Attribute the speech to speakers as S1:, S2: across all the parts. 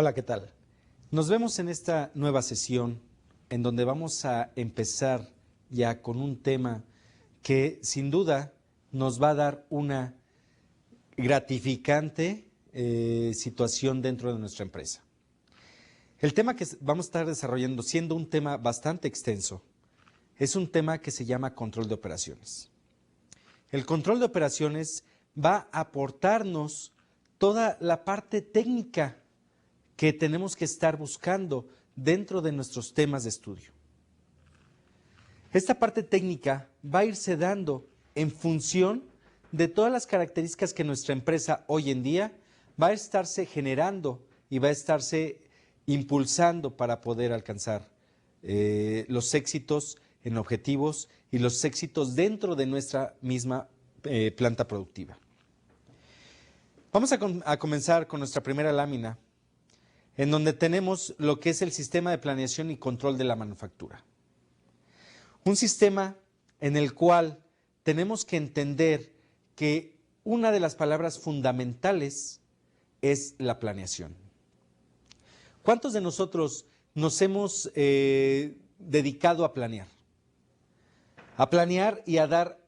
S1: Hola, ¿qué tal? Nos vemos en esta nueva sesión en donde vamos a empezar ya con un tema que sin duda nos va a dar una gratificante situación dentro de nuestra empresa. El tema que vamos a estar desarrollando, siendo un tema bastante extenso, es un tema que se llama control de operaciones. El control de operaciones va a aportarnos toda la parte técnica que tenemos que estar buscando dentro de nuestros temas de estudio. Esta parte técnica va a irse dando en función de todas las características que nuestra empresa hoy en día va a estarse generando y va a estarse impulsando para poder alcanzar los éxitos en objetivos y los éxitos dentro de nuestra misma planta productiva. Vamos a comenzar con nuestra primera lámina, en donde tenemos lo que es el sistema de planeación y control de la manufactura. Un sistema en el cual tenemos que entender que una de las palabras fundamentales es la planeación. ¿Cuántos de nosotros nos hemos dedicado a planear? A planear y a dar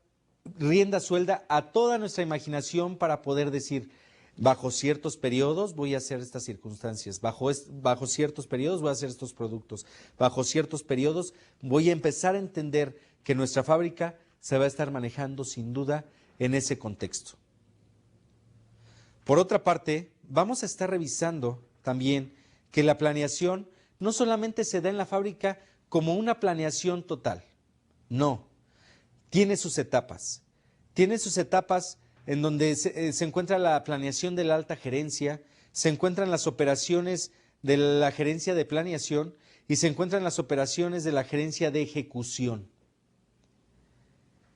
S1: rienda suelta a toda nuestra imaginación para poder decir, bajo ciertos periodos voy a hacer estas circunstancias, bajo ciertos periodos voy a hacer estos productos, bajo ciertos periodos voy a empezar a entender que nuestra fábrica se va a estar manejando sin duda en ese contexto. Por otra parte, vamos a estar revisando también que la planeación no solamente se da en la fábrica como una planeación total, no, tiene sus etapas en donde se encuentra la planeación de la alta gerencia, se encuentran las operaciones de la gerencia de planeación y se encuentran las operaciones de la gerencia de ejecución.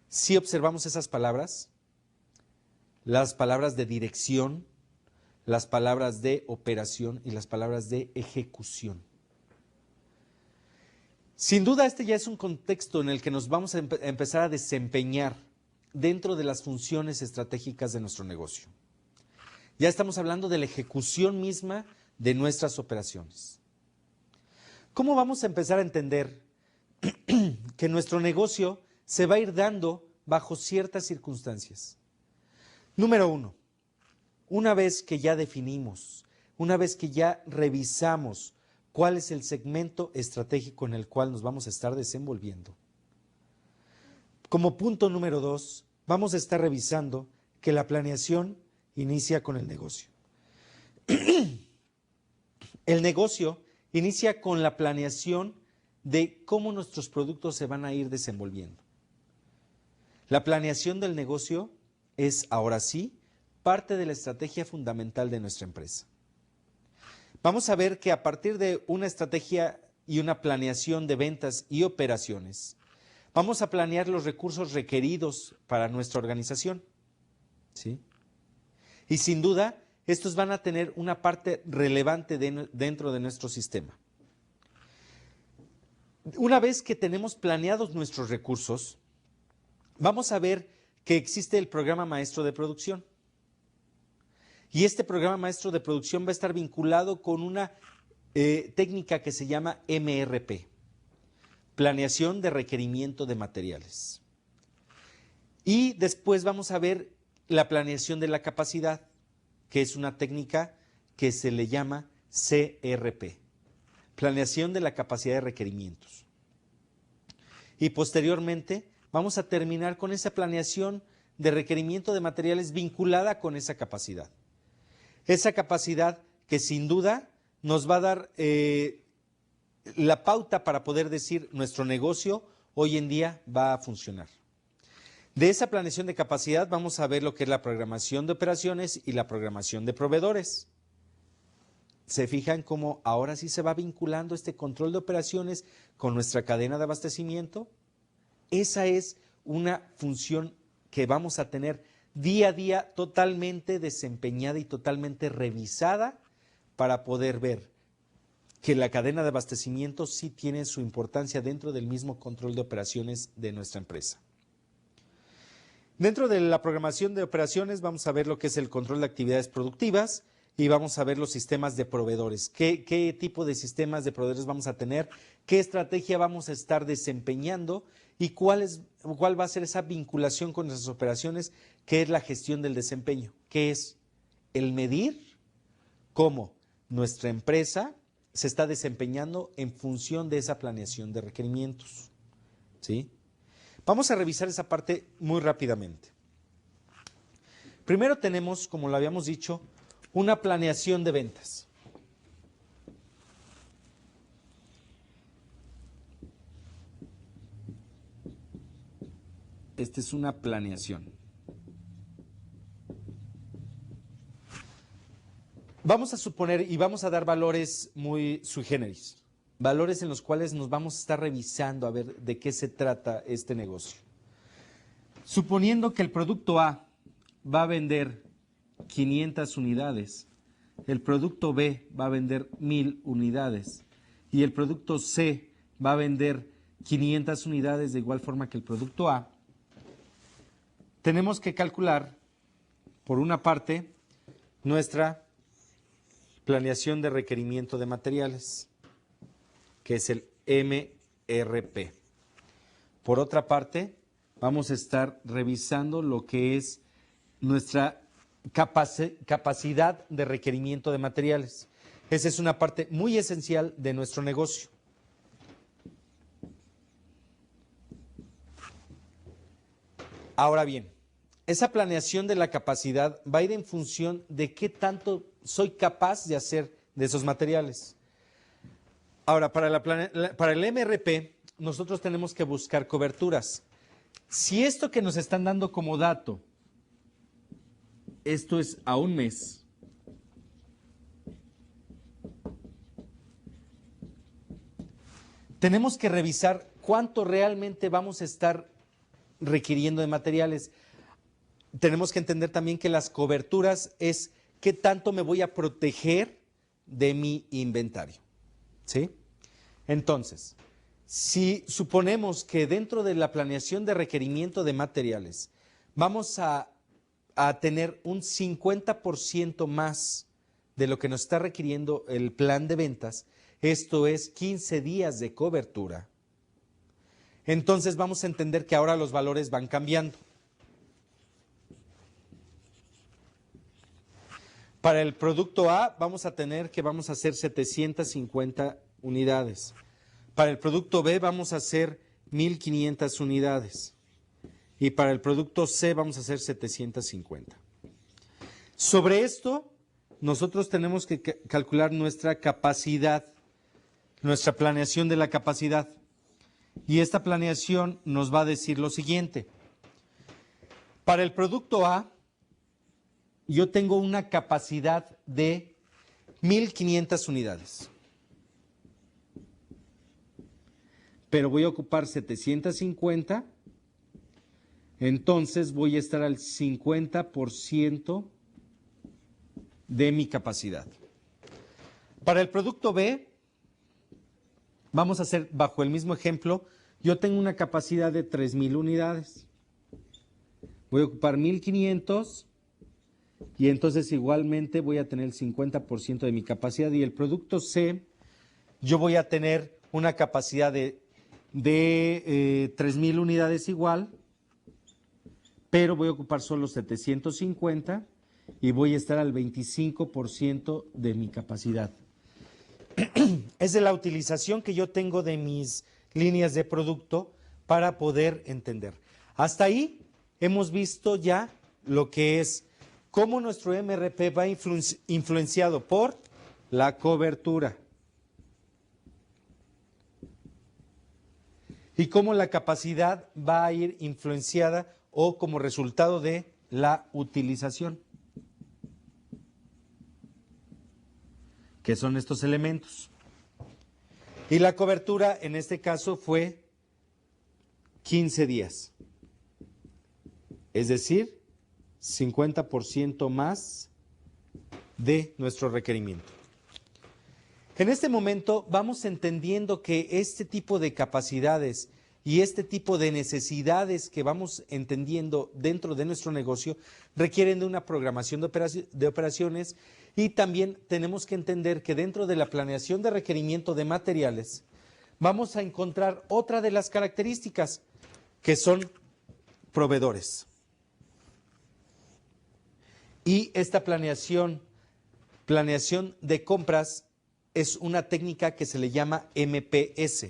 S1: ¿Sí observamos esas palabras? Las palabras de dirección, las palabras de operación y las palabras de ejecución. Sin duda este ya es un contexto en el que nos vamos a empezar a desempeñar dentro de las funciones estratégicas de nuestro negocio. Ya estamos hablando de la ejecución misma de nuestras operaciones. ¿Cómo vamos a empezar a entender que nuestro negocio se va a ir dando bajo ciertas circunstancias? Número uno, una vez que ya definimos, una vez que ya revisamos cuál es el segmento estratégico en el cual nos vamos a estar desenvolviendo. Como punto número 2, vamos a estar revisando que la planeación inicia con el negocio. El negocio inicia con la planeación de cómo nuestros productos se van a ir desenvolviendo. La planeación del negocio es, ahora sí, parte de la estrategia fundamental de nuestra empresa. Vamos a ver que a partir de una estrategia y una planeación de ventas y operaciones, vamos a planear los recursos requeridos para nuestra organización, ¿sí? Y sin duda, estos van a tener una parte relevante dentro de nuestro sistema. Una vez que tenemos planeados nuestros recursos, vamos a ver que existe el programa maestro de producción. Y este programa maestro de producción va a estar vinculado con una técnica que se llama MRP. Planeación de requerimiento de materiales. Y después vamos a ver la planeación de la capacidad, que es una técnica que se le llama CRP. Planeación de la capacidad de requerimientos. Y posteriormente vamos a terminar con esa planeación de requerimiento de materiales vinculada con esa capacidad. Esa capacidad que sin duda nos va a dar la pauta para poder decir nuestro negocio hoy en día va a funcionar. De esa planeación de capacidad vamos a ver lo que es la programación de operaciones y la programación de proveedores. ¿Se fijan cómo ahora sí se va vinculando este control de operaciones con nuestra cadena de abastecimiento? Esa es una función que vamos a tener día a día totalmente desempeñada y totalmente revisada para poder ver que la cadena de abastecimiento sí tiene su importancia dentro del mismo control de operaciones de nuestra empresa. Dentro de la programación de operaciones vamos a ver lo que es el control de actividades productivas, y vamos a ver los sistemas de proveedores. ¿Qué tipo de sistemas de proveedores vamos a tener? ¿Qué estrategia vamos a estar desempeñando? ¿Y cuál va a ser esa vinculación con nuestras operaciones? ¿Qué es la gestión del desempeño? ¿Qué es el medir cómo nuestra empresa se está desempeñando en función de esa planeación de requerimientos? ¿Sí? Vamos a revisar esa parte muy rápidamente. Primero tenemos, como lo habíamos dicho, una planeación de ventas. Esta es una planeación. Vamos a suponer y vamos a dar valores muy sui generis, valores en los cuales nos vamos a estar revisando a ver de qué se trata este negocio. Suponiendo que el producto A va a vender 500 unidades, el producto B va a vender 1000 unidades y el producto C va a vender 500 unidades de igual forma que el producto A, tenemos que calcular, por una parte, nuestra planeación de requerimiento de materiales, que es el MRP. Por otra parte, vamos a estar revisando lo que es nuestra capacidad de requerimiento de materiales. Esa es una parte muy esencial de nuestro negocio. Ahora bien, esa planeación de la capacidad va a ir en función de qué tanto soy capaz de hacer de esos materiales. Ahora, para el MRP, nosotros tenemos que buscar coberturas. Si esto que nos están dando como dato, esto es a un mes, tenemos que revisar cuánto realmente vamos a estar requiriendo de materiales. Tenemos que entender también que las coberturas es qué tanto me voy a proteger de mi inventario. ¿Sí? Entonces, si suponemos que dentro de la planeación de requerimiento de materiales vamos a tener un 50% más de lo que nos está requiriendo el plan de ventas, esto es 15 días de cobertura, entonces vamos a entender que ahora los valores van cambiando. Para el producto A vamos a hacer 750 unidades. Para el producto B vamos a hacer 1500 unidades. Y para el producto C vamos a hacer 750. Sobre esto, nosotros tenemos que calcular nuestra capacidad, nuestra planeación de la capacidad. Y esta planeación nos va a decir lo siguiente. Para el producto A, yo tengo una capacidad de 1500 unidades. Pero voy a ocupar 750, entonces voy a estar al 50% de mi capacidad. Para el producto B, vamos a hacer bajo el mismo ejemplo, yo tengo una capacidad de 3000 unidades. Voy a ocupar 1500 y entonces igualmente voy a tener el 50% de mi capacidad. Y el producto C, yo voy a tener una capacidad de 3000 unidades igual, pero voy a ocupar solo 750 y voy a estar al 25% de mi capacidad. Es de la utilización que yo tengo de mis líneas de producto para poder entender. Hasta ahí hemos visto ya lo que es cómo nuestro MRP va influenciado por la cobertura y cómo la capacidad va a ir influenciada o como resultado de la utilización, que son estos elementos. Y la cobertura en este caso fue 15 días, es decir, 50% más de nuestro requerimiento. En este momento vamos entendiendo que este tipo de capacidades y este tipo de necesidades que vamos entendiendo dentro de nuestro negocio requieren de una programación de operaciones, y también tenemos que entender que dentro de la planeación de requerimiento de materiales vamos a encontrar otra de las características que son proveedores. Y esta planeación de compras es una técnica que se le llama MPS.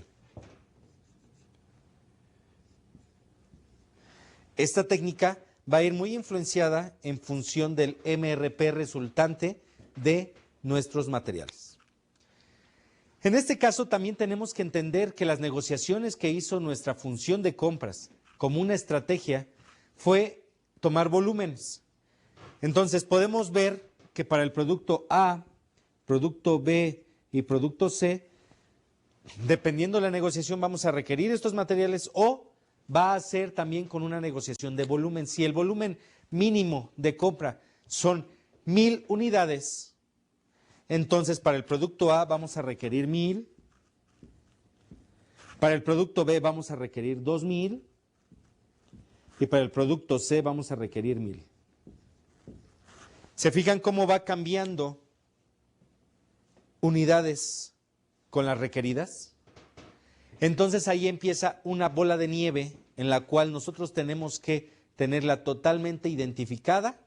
S1: Esta técnica va a ir muy influenciada en función del MRP resultante de nuestros materiales. En este caso también tenemos que entender que las negociaciones que hizo nuestra función de compras como una estrategia fue tomar volúmenes. Entonces podemos ver que para el producto A, producto B y producto C, dependiendo de la negociación vamos a requerir estos materiales, o va a ser también con una negociación de volumen. Si el volumen mínimo de compra son 1000 unidades, entonces para el producto A vamos a requerir 1000, para el producto B vamos a requerir 2000 y para el producto C vamos a requerir 1000. ¿Se fijan cómo va cambiando unidades con las requeridas? Entonces ahí empieza una bola de nieve en la cual nosotros tenemos que tenerla totalmente identificada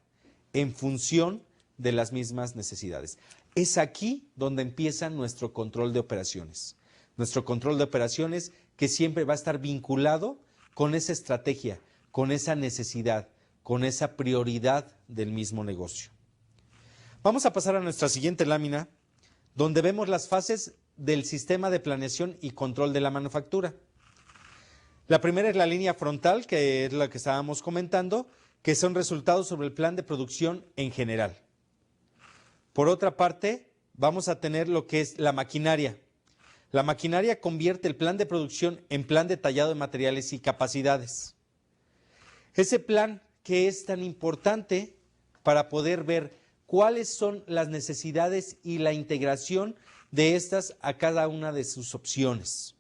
S1: en función de las mismas necesidades. Es aquí donde empieza nuestro control de operaciones. Nuestro control de operaciones que siempre va a estar vinculado con esa estrategia, con esa necesidad, con esa prioridad del mismo negocio. Vamos a pasar a nuestra siguiente lámina, donde vemos las fases del sistema de planeación y control de la manufactura. La primera es la línea frontal, que es la que estábamos comentando, que son resultados sobre el plan de producción en general. Por otra parte, vamos a tener lo que es la maquinaria. La maquinaria convierte el plan de producción en plan detallado de materiales y capacidades. Ese plan que es tan importante para poder ver cuáles son las necesidades y la integración de estas a cada una de sus opciones.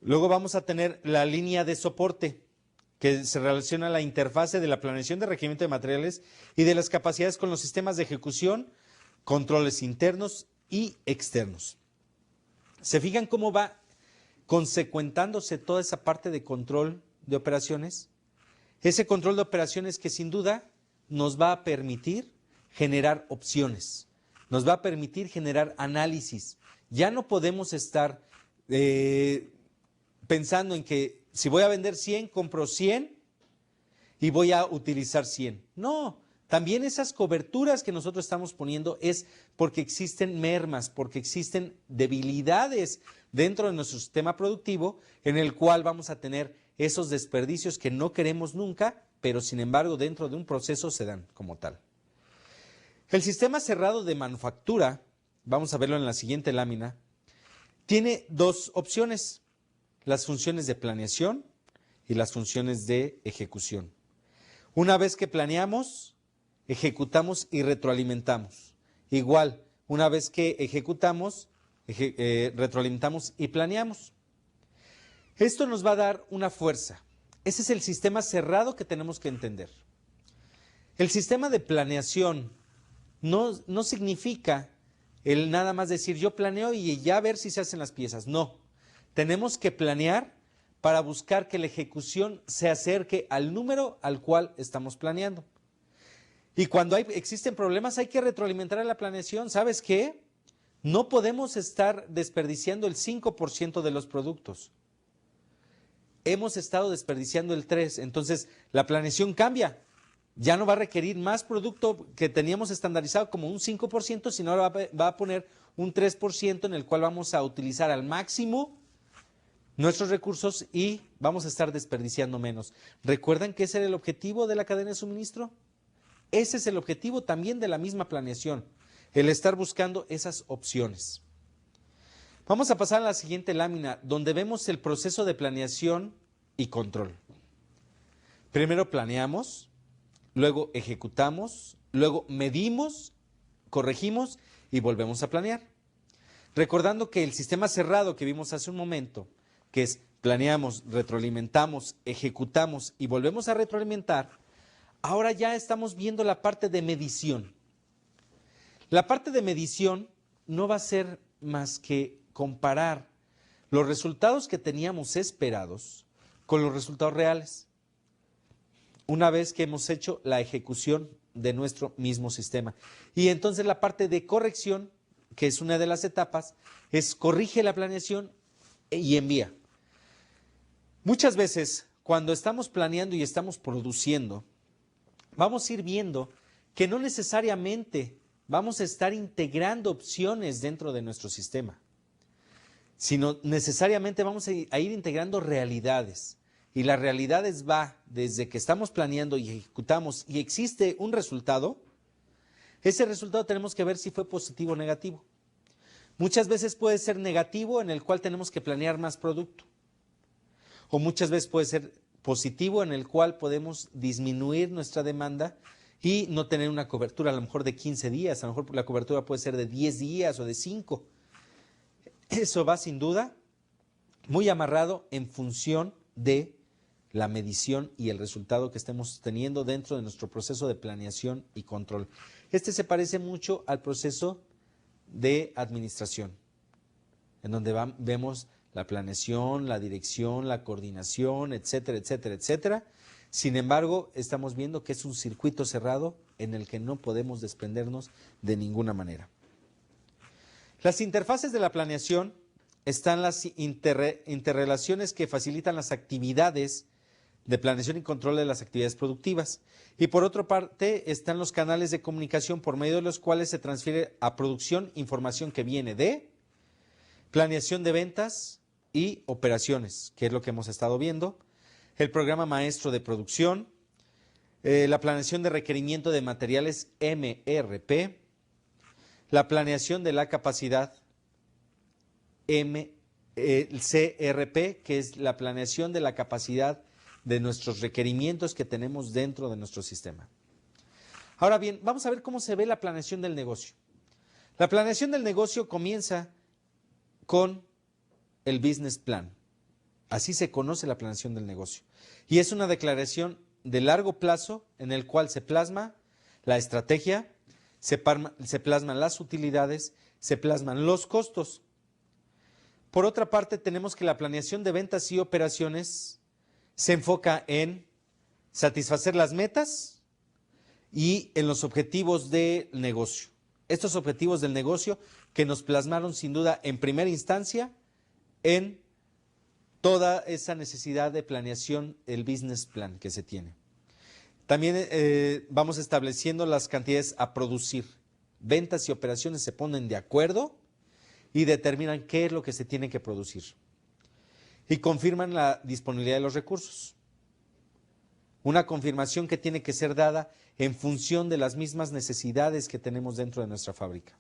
S1: Luego vamos a tener la línea de soporte, que se relaciona a la interfase de la planeación de requerimiento de materiales y de las capacidades con los sistemas de ejecución, controles internos y externos. ¿Se fijan cómo va consecuentándose toda esa parte de control de operaciones? Ese control de operaciones que sin duda nos va a permitir generar opciones, nos va a permitir generar análisis. Ya no podemos estar pensando en que si voy a vender 100, compro 100 y voy a utilizar 100. No, también esas coberturas que nosotros estamos poniendo es porque existen mermas, porque existen debilidades dentro de nuestro sistema productivo en el cual vamos a tener esos desperdicios que no queremos nunca, pero sin embargo dentro de un proceso se dan como tal. El sistema cerrado de manufactura, vamos a verlo en la siguiente lámina, tiene dos opciones: las funciones de planeación y las funciones de ejecución. Una vez que planeamos, ejecutamos y retroalimentamos. Igual, una vez que ejecutamos, retroalimentamos y planeamos. Esto nos va a dar una fuerza. Ese es el sistema cerrado que tenemos que entender. El sistema de planeación no significa el nada más decir yo planeo y ya ver si se hacen las piezas. No, tenemos que planear para buscar que la ejecución se acerque al número al cual estamos planeando. Y cuando existen problemas hay que retroalimentar a la planeación. ¿Sabes qué? No podemos estar desperdiciando el 5% de los productos. Hemos estado desperdiciando el 3%, entonces la planeación cambia. Ya no va a requerir más producto que teníamos estandarizado como un 5%, sino ahora va a poner un 3% en el cual vamos a utilizar al máximo nuestros recursos y vamos a estar desperdiciando menos. ¿Recuerdan que ese era el objetivo de la cadena de suministro? Ese es el objetivo también de la misma planeación, el estar buscando esas opciones. Vamos a pasar a la siguiente lámina, donde vemos el proceso de planeación y control. Primero planeamos, luego ejecutamos, luego medimos, corregimos y volvemos a planear. Recordando que el sistema cerrado que vimos hace un momento, que es planeamos, retroalimentamos, ejecutamos y volvemos a retroalimentar, ahora ya estamos viendo la parte de medición. La parte de medición no va a ser más que comparar los resultados que teníamos esperados con los resultados reales, una vez que hemos hecho la ejecución de nuestro mismo sistema. Y entonces la parte de corrección, que es una de las etapas, es corrige la planeación y envía. Muchas veces, cuando estamos planeando y estamos produciendo, vamos a ir viendo que no necesariamente vamos a estar integrando opciones dentro de nuestro sistema, sino necesariamente vamos a ir integrando realidades. Y las realidades va desde que estamos planeando y ejecutamos y existe un resultado, ese resultado tenemos que ver si fue positivo o negativo. Muchas veces puede ser negativo, en el cual tenemos que planear más producto. O muchas veces puede ser positivo, en el cual podemos disminuir nuestra demanda y no tener una cobertura a lo mejor de 15 días, a lo mejor la cobertura puede ser de 10 días o de 5. Eso va sin duda muy amarrado en función de la medición y el resultado que estemos teniendo dentro de nuestro proceso de planeación y control. Este se parece mucho al proceso de administración, en donde vemos la planeación, la dirección, la coordinación, etcétera, etcétera, etcétera. Sin embargo, estamos viendo que es un circuito cerrado en el que no podemos desprendernos de ninguna manera. Las interfaces de la planeación están las interrelaciones que facilitan las actividades de planeación y control de las actividades productivas. Y por otra parte están los canales de comunicación por medio de los cuales se transfiere a producción información que viene de planeación de ventas y operaciones, que es lo que hemos estado viendo, el programa maestro de producción, la planeación de requerimiento de materiales MRP, la planeación de la capacidad el CRP, que es la planeación de la capacidad de nuestros requerimientos que tenemos dentro de nuestro sistema. Ahora bien, vamos a ver cómo se ve la planeación del negocio. La planeación del negocio comienza con el business plan. Así se conoce la planeación del negocio. Y es una declaración de largo plazo en el cual se plasma la estrategia, se plasman las utilidades, se plasman los costos. Por otra parte, tenemos que la planeación de ventas y operaciones se enfoca en satisfacer las metas y en los objetivos del negocio. Estos objetivos del negocio que nos plasmaron sin duda en primera instancia en toda esa necesidad de planeación, el business plan que se tiene. También vamos estableciendo las cantidades a producir. Ventas y operaciones se ponen de acuerdo y determinan qué es lo que se tiene que producir. Y confirman la disponibilidad de los recursos. Una confirmación que tiene que ser dada en función de las mismas necesidades que tenemos dentro de nuestra fábrica.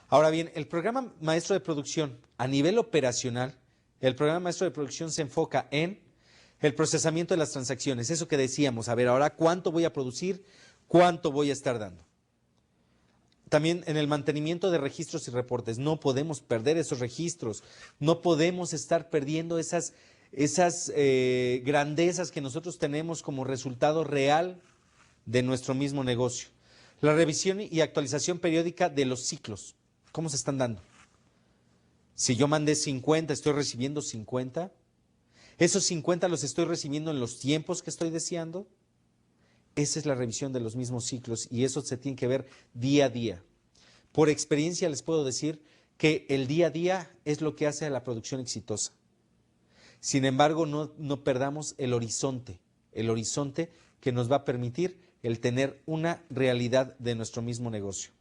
S1: Ahora bien, el programa maestro de producción a nivel operacional, el programa maestro de producción se enfoca en el procesamiento de las transacciones. Eso que decíamos, a ver, ahora cuánto voy a producir, cuánto voy a estar dando. También en el mantenimiento de registros y reportes. No podemos perder esos registros, no podemos estar perdiendo esas grandezas que nosotros tenemos como resultado real de nuestro mismo negocio. La revisión y actualización periódica de los ciclos. ¿Cómo se están dando? Si yo mandé 50, estoy recibiendo 50. ¿Esos 50 los estoy recibiendo en los tiempos que estoy deseando? Esa es la revisión de los mismos ciclos y eso se tiene que ver día a día. Por experiencia les puedo decir que el día a día es lo que hace a la producción exitosa. Sin embargo, no perdamos el horizonte que nos va a permitir el tener una realidad de nuestro mismo negocio.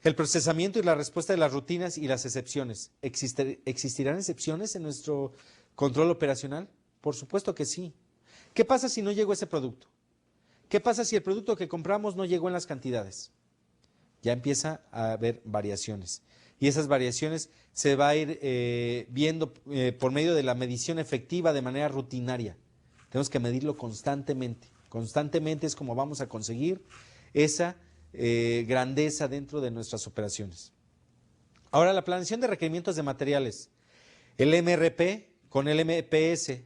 S1: El procesamiento y la respuesta de las rutinas y las excepciones. ¿Existirán excepciones en nuestro control operacional? Por supuesto que sí. ¿Qué pasa si no llegó ese producto? ¿Qué pasa si el producto que compramos no llegó en las cantidades? Ya empieza a haber variaciones. Y esas variaciones se va a ir viendo por medio de la medición efectiva de manera rutinaria. Tenemos que medirlo constantemente. Constantemente es como vamos a conseguir esa grandeza dentro de nuestras operaciones. Ahora, la planeación de requerimientos de materiales. El MRP, con el MPS.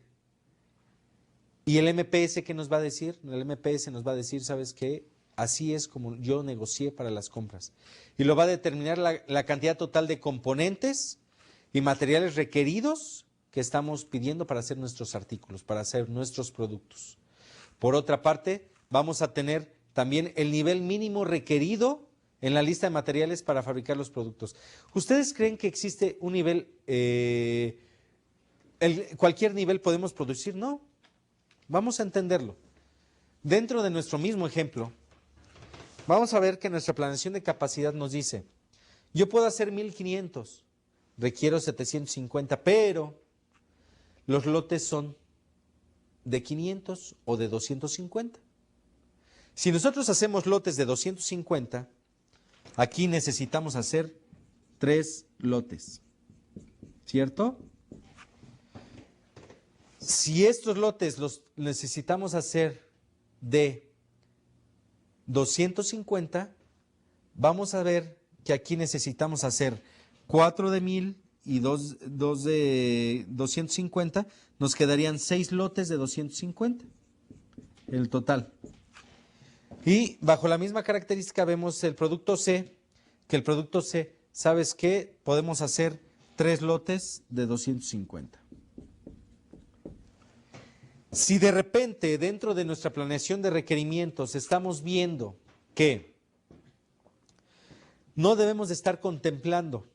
S1: ¿Y el MPS qué nos va a decir? El MPS nos va a decir, ¿sabes qué? Así es como yo negocié para las compras. Y lo va a determinar la cantidad total de componentes y materiales requeridos que estamos pidiendo para hacer nuestros artículos, para hacer nuestros productos. Por otra parte, vamos a tener también el nivel mínimo requerido en la lista de materiales para fabricar los productos. ¿Ustedes creen que existe un nivel, cualquier nivel podemos producir? No. Vamos a entenderlo. Dentro de nuestro mismo ejemplo, vamos a ver que nuestra planeación de capacidad nos dice, yo puedo hacer 1500, requiero 750, pero los lotes son de 500 o de 250. Si nosotros hacemos lotes de 250, aquí necesitamos hacer 3 lotes, ¿cierto? Si estos lotes los necesitamos hacer de 250, vamos a ver que aquí necesitamos hacer 4 de 1000 y 2 de 250, nos quedarían 6 lotes de 250, el total. Y bajo la misma característica vemos el producto C, que el producto C, ¿sabes qué? Podemos hacer 3 lotes de 250. Si de repente dentro de nuestra planeación de requerimientos estamos viendo que no debemos de estar contemplando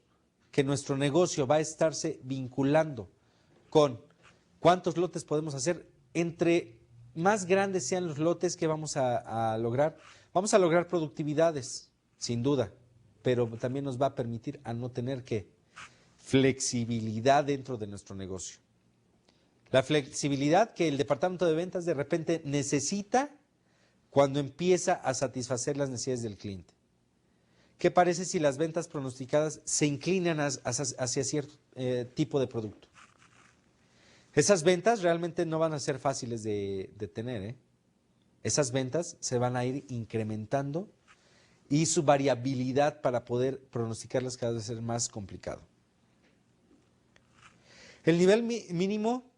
S1: que nuestro negocio va a estarse vinculando con cuántos lotes podemos hacer, entre más grandes sean los lotes que vamos a lograr productividades, sin duda, pero también nos va a permitir a no tener que flexibilidad dentro de nuestro negocio. La flexibilidad que el departamento de ventas de repente necesita cuando empieza a satisfacer las necesidades del cliente. ¿Qué parece si las ventas pronosticadas se inclinan hacia cierto tipo de producto? Esas ventas realmente no van a ser fáciles de tener, ¿eh? Esas ventas se van a ir incrementando y su variabilidad para poder pronosticarlas cada vez va a ser más complicado. El nivel mínimo,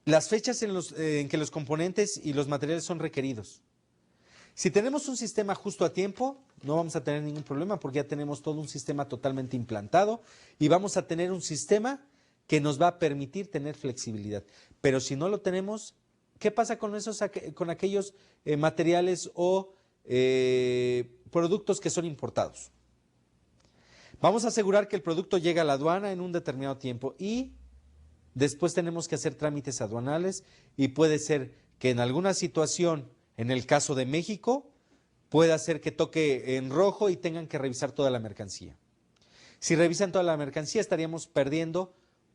S1: las fechas en que los componentes y los materiales son requeridos. Si tenemos un sistema justo a tiempo, no vamos a tener ningún problema porque ya tenemos todo un sistema totalmente implantado y vamos a tener un sistema que nos va a permitir tener flexibilidad. Pero si no lo tenemos, ¿qué pasa con aquellos materiales o productos que son importados? Vamos a asegurar que el producto llega a la aduana en un determinado tiempo y después tenemos que hacer trámites aduanales y puede ser que en alguna situación, en el caso de México, pueda ser que toque en rojo y tengan que revisar toda la mercancía. Si revisan toda la mercancía, estaríamos perdiendo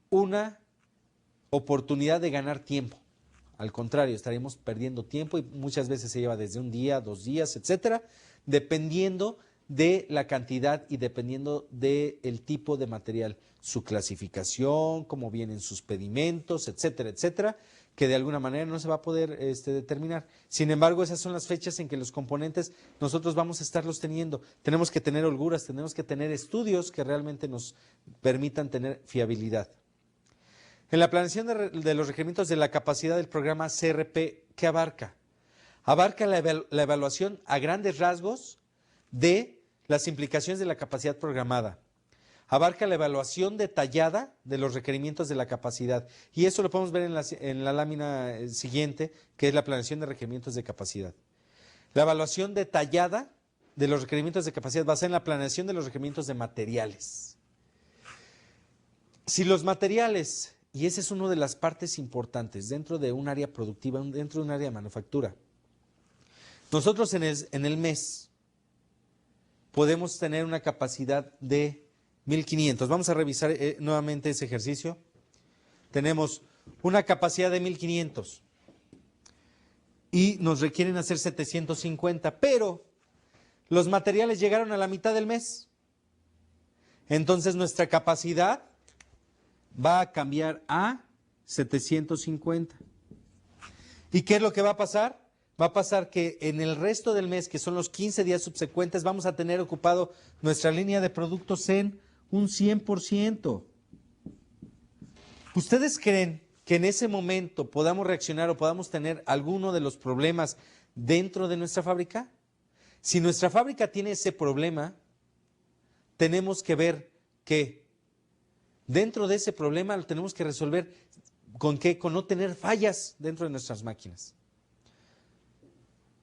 S1: una oportunidad de ganar tiempo. Al contrario, estaríamos perdiendo tiempo y muchas veces se lleva desde un día, 2 días, etcétera, dependiendo de la cantidad y dependiendo del tipo de material, su clasificación, cómo vienen sus pedimentos, etcétera, etcétera, que de alguna manera no se va a poder determinar. Sin embargo, esas son las fechas en que los componentes nosotros vamos a estarlos teniendo. Tenemos que tener holguras, tenemos que tener estudios que realmente nos permitan tener fiabilidad. En la planeación de los requerimientos de la capacidad del programa CRP, ¿qué abarca? Abarca la evaluación a grandes rasgos de las implicaciones de la capacidad programada. Abarca la evaluación detallada de los requerimientos de la capacidad. Y eso lo podemos ver en la lámina siguiente, que es la planeación de requerimientos de capacidad. La evaluación detallada de los requerimientos de capacidad basada en la planeación de los requerimientos de materiales. Si los materiales, y esa es una de las partes importantes dentro de un área productiva, dentro de un área de manufactura, nosotros en el mes podemos tener una capacidad de 1500. Vamos a revisar nuevamente ese ejercicio. Tenemos una capacidad de 1500 y nos requieren hacer 750, pero los materiales llegaron a la mitad del mes. Entonces nuestra capacidad va a cambiar a 750. ¿Y qué es lo que va a pasar? Va a pasar que en el resto del mes, que son los 15 días subsecuentes, vamos a tener ocupado nuestra línea de productos en un 100%. ¿Ustedes creen que en ese momento podamos reaccionar o podamos tener alguno de los problemas dentro de nuestra fábrica? Si nuestra fábrica tiene ese problema, tenemos que ver que dentro de ese problema lo tenemos que resolver ¿con qué? Con no tener fallas dentro de nuestras máquinas.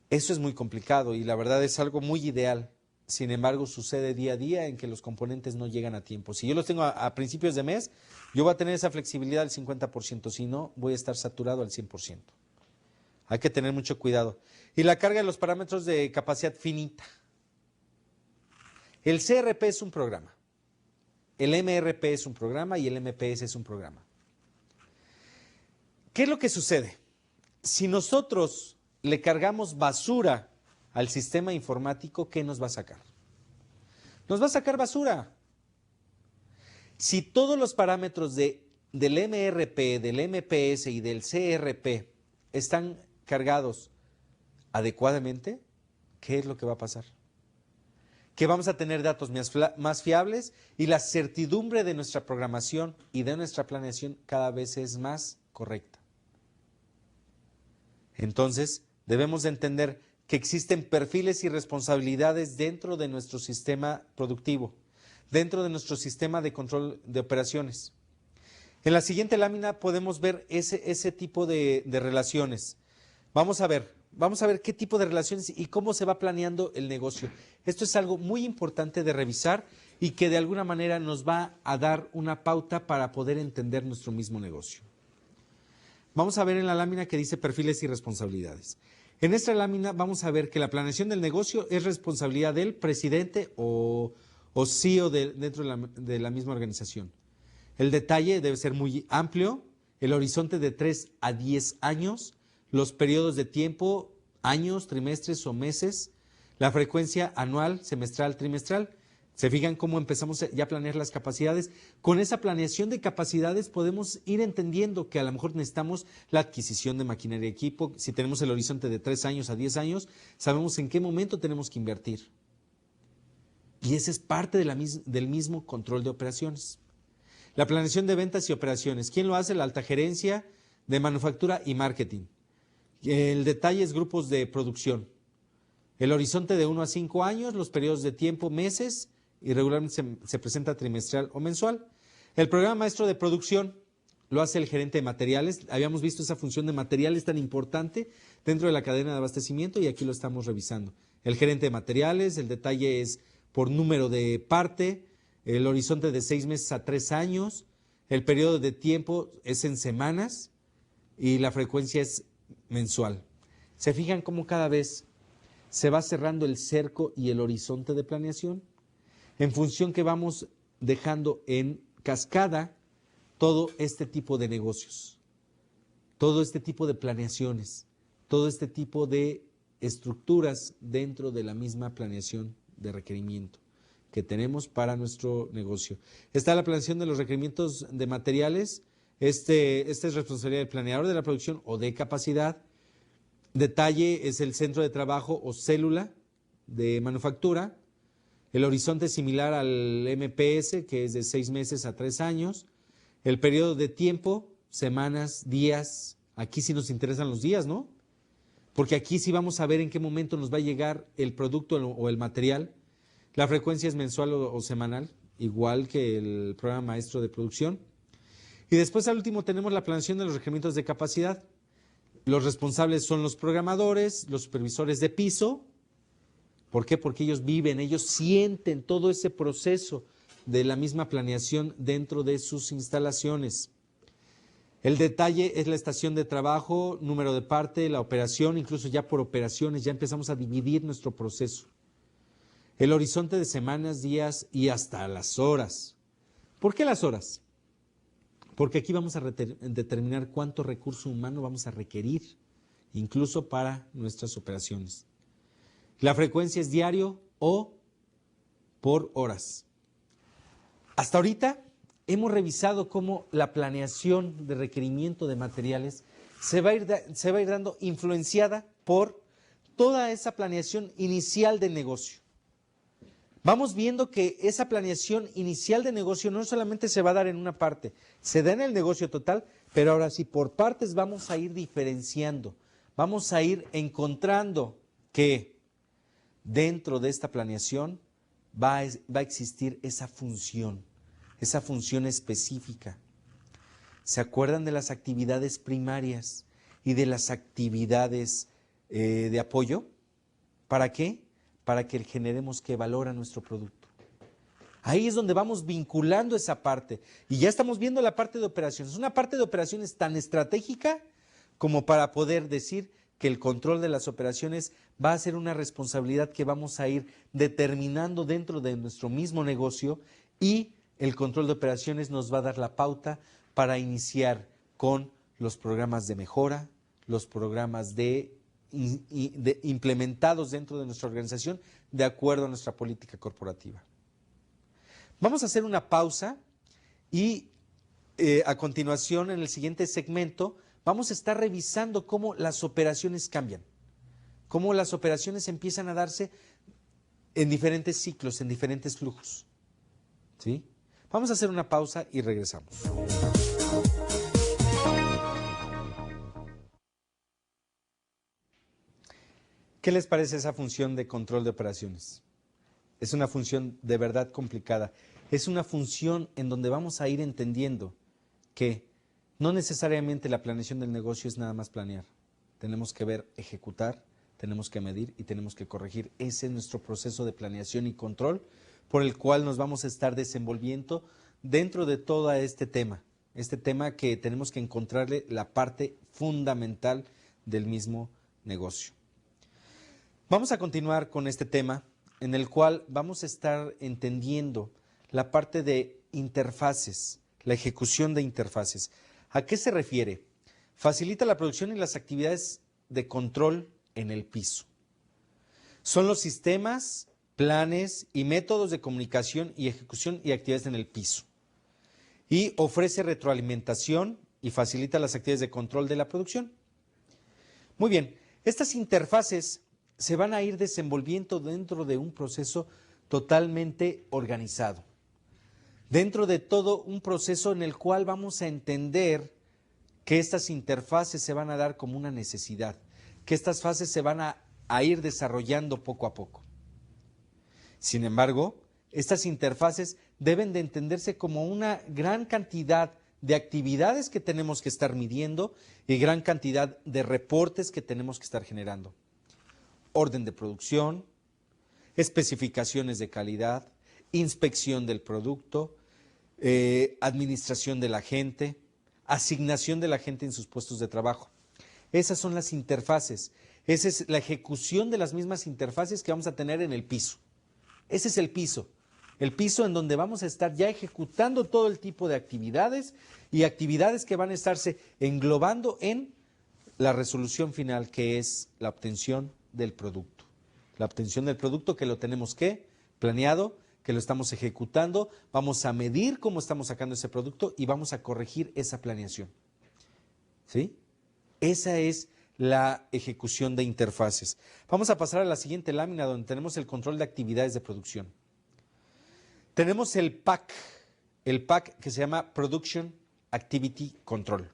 S1: Eso es muy complicado y la verdad es algo muy ideal. Sin embargo, sucede día a día en que los componentes no llegan a tiempo. Si yo los tengo a principios de mes, yo voy a tener esa flexibilidad del 50%, si no, voy a estar saturado al 100%. Hay que tener mucho cuidado. Y la carga de los parámetros de capacidad finita. El CRP es un programa, el MRP es un programa y el MPS es un programa. ¿Qué es lo que sucede? Si nosotros le cargamos basura al sistema informático, ¿qué nos va a sacar? Nos va a sacar basura. Si todos los parámetros del MRP, del MPS y del CRP están cargados adecuadamente, ¿qué es lo que va a pasar? Que vamos a tener datos más fiables y la certidumbre de nuestra programación y de nuestra planeación cada vez es más correcta. Entonces, debemos de entender que existen perfiles y responsabilidades dentro de nuestro sistema productivo, dentro de nuestro sistema de control de operaciones. En la siguiente lámina podemos ver ese tipo de relaciones. Vamos a ver qué tipo de relaciones y cómo se va planeando el negocio. Esto es algo muy importante de revisar y que de alguna manera nos va a dar una pauta para poder entender nuestro mismo negocio. Vamos a ver en la lámina que dice perfiles y responsabilidades. En esta lámina vamos a ver que la planeación del negocio es responsabilidad del presidente o CEO dentro de la misma organización. El detalle debe ser muy amplio, el horizonte de 3 a 10 años, los periodos de tiempo, años, trimestres o meses, la frecuencia anual, semestral, trimestral. ¿Se fijan cómo empezamos ya a planear las capacidades? Con esa planeación de capacidades podemos ir entendiendo que a lo mejor necesitamos la adquisición de maquinaria y equipo. Si tenemos el horizonte de 3 años a 10 años, sabemos en qué momento tenemos que invertir. Y ese es parte del mismo control de operaciones. La planeación de ventas y operaciones. ¿Quién lo hace? La alta gerencia de manufactura y marketing. El detalle es grupos de producción. El horizonte de 1 a 5 años, los periodos de tiempo, meses, y regularmente se presenta trimestral o mensual. El programa maestro de producción lo hace el gerente de materiales. Habíamos visto esa función de materiales tan importante dentro de la cadena de abastecimiento y aquí lo estamos revisando. El gerente de materiales, el detalle es por número de parte, el horizonte de 6 meses a 3 años, el periodo de tiempo es en semanas y la frecuencia es mensual. ¿Se fijan cómo cada vez se va cerrando el cerco y el horizonte de planeación? En función que vamos dejando en cascada todo este tipo de negocios, todo este tipo de planeaciones, todo este tipo de estructuras dentro de la misma planeación de requerimiento que tenemos para nuestro negocio. Está la planeación de los requerimientos de materiales. Esta es responsabilidad del planeador de la producción o de capacidad. Detalle es el centro de trabajo o célula de manufactura. El horizonte es similar al MPS, que es de 6 meses a 3 años. El periodo de tiempo, semanas, días. Aquí sí nos interesan los días, ¿no? Porque aquí sí vamos a ver en qué momento nos va a llegar el producto o el material. La frecuencia es mensual o semanal, igual que el programa maestro de producción. Y después al último tenemos la planeación de los requerimientos de capacidad. Los responsables son los programadores, los supervisores de piso. ¿Por qué? Porque ellos viven, ellos sienten todo ese proceso de la misma planeación dentro de sus instalaciones. El detalle es la estación de trabajo, número de parte, la operación, incluso ya por operaciones ya empezamos a dividir nuestro proceso. El horizonte de semanas, días y hasta las horas. ¿Por qué las horas? Porque aquí vamos a determinar cuánto recurso humano vamos a requerir, incluso para nuestras operaciones. La frecuencia es diario o por horas. Hasta ahorita hemos revisado cómo la planeación de requerimiento de materiales se va a ir dando influenciada por toda esa planeación inicial del negocio. vamos viendo que esa planeación inicial de negocio no solamente se va a dar en una parte, se da en el negocio total, pero ahora sí, por partes vamos a ir diferenciando, vamos a ir encontrando que dentro de esta planeación va a existir esa función específica. ¿Se acuerdan de las actividades primarias y de las actividades de apoyo? ¿Para qué? Para que generemos que valora nuestro producto. Ahí es donde vamos vinculando esa parte. Y ya estamos viendo la parte de operaciones. Una parte de operaciones tan estratégica como para poder decir que el control de las operaciones va a ser una responsabilidad que vamos a ir determinando dentro de nuestro mismo negocio, y el control de operaciones nos va a dar la pauta para iniciar con los programas de mejora, los programas implementados dentro de nuestra organización de acuerdo a nuestra política corporativa. Vamos a hacer una pausa y a continuación, en el siguiente segmento, vamos a estar revisando cómo las operaciones cambian, cómo las operaciones empiezan a darse en diferentes ciclos, en diferentes flujos. ¿Sí? Vamos a hacer una pausa y regresamos. ¿Qué les parece esa función de control de operaciones? Es una función de verdad complicada. Es una función en donde vamos a ir entendiendo que no necesariamente la planeación del negocio es nada más planear. Tenemos que ver, ejecutar, tenemos que medir y tenemos que corregir. Ese es nuestro proceso de planeación y control por el cual nos vamos a estar desenvolviendo dentro de todo este tema que tenemos que encontrarle la parte fundamental del mismo negocio. Vamos a continuar con este tema en el cual vamos a estar entendiendo la parte de interfaces, la ejecución de interfaces. ¿A qué se refiere? Facilita la producción y las actividades de control en el piso. Son los sistemas, planes y métodos de comunicación y ejecución y actividades en el piso. Y ofrece retroalimentación y facilita las actividades de control de la producción. Muy bien, estas interfaces se van a ir desenvolviendo dentro de un proceso totalmente organizado. Dentro de todo un proceso en el cual vamos a entender que estas interfaces se van a dar como una necesidad, que estas fases se van a ir desarrollando poco a poco. Sin embargo, estas interfaces deben de entenderse como una gran cantidad de actividades que tenemos que estar midiendo y gran cantidad de reportes que tenemos que estar generando. Orden de producción, especificaciones de calidad, inspección del producto, administración de la gente, asignación de la gente en sus puestos de trabajo. Esas son las interfaces. Esa es la ejecución de las mismas interfaces que vamos a tener en el piso. Ese es el piso en donde vamos a estar ya ejecutando todo el tipo de actividades y actividades que van a estarse englobando en la resolución final, que es la obtención del producto. La obtención del producto que lo tenemos planeado, que lo estamos ejecutando, vamos a medir cómo estamos sacando ese producto y vamos a corregir esa planeación. ¿Sí? Esa es la ejecución de interfaces. Vamos a pasar a la siguiente lámina donde tenemos el control de actividades de producción. Tenemos el PAC que se llama Production Activity Control.